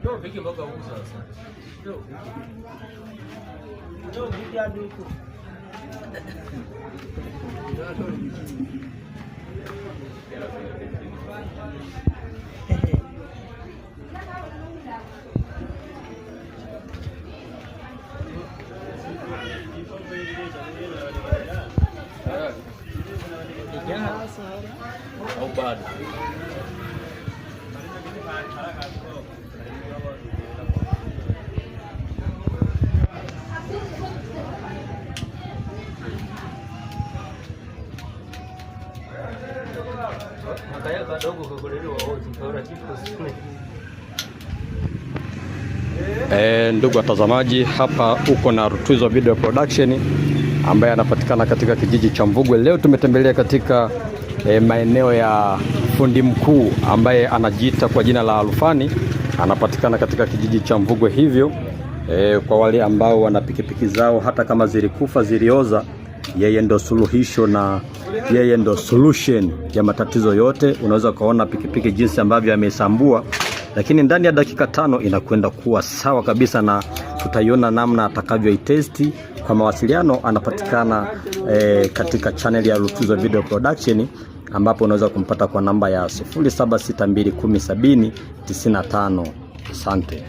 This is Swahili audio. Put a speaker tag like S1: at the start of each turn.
S1: Ndio peke mboga huko sasa. Ndio vipi hadi huko. Au bado makaya kadogo kukulelewa wote kwa rafiki.
S2: Ndugu watazamaji, hapa uko na Rutuzo Video Production ambaye anapatikana katika kijiji cha Mvugwe. Leo tumetembelea katika maeneo ya fundi mkuu ambaye anajiita kwa jina la Alfani, anapatikana katika kijiji cha Mvugwe. Hivyo kwa wale ambao wana pikipiki zao hata kama zilikufa zilioza, yeye ndo suluhisho na yeye ndo solution ya matatizo yote. Unaweza kuona pikipiki jinsi ambavyo amesambua, lakini ndani ya dakika 5 inakwenda kuwa sawa kabisa, na tutaiona namna atakavyoitesti. Kwa mawasiliano anapatikana katika channel ya Rutuzo Video Production, ambapo unaweza kumpata kwa namba ya 0762107095. Asante.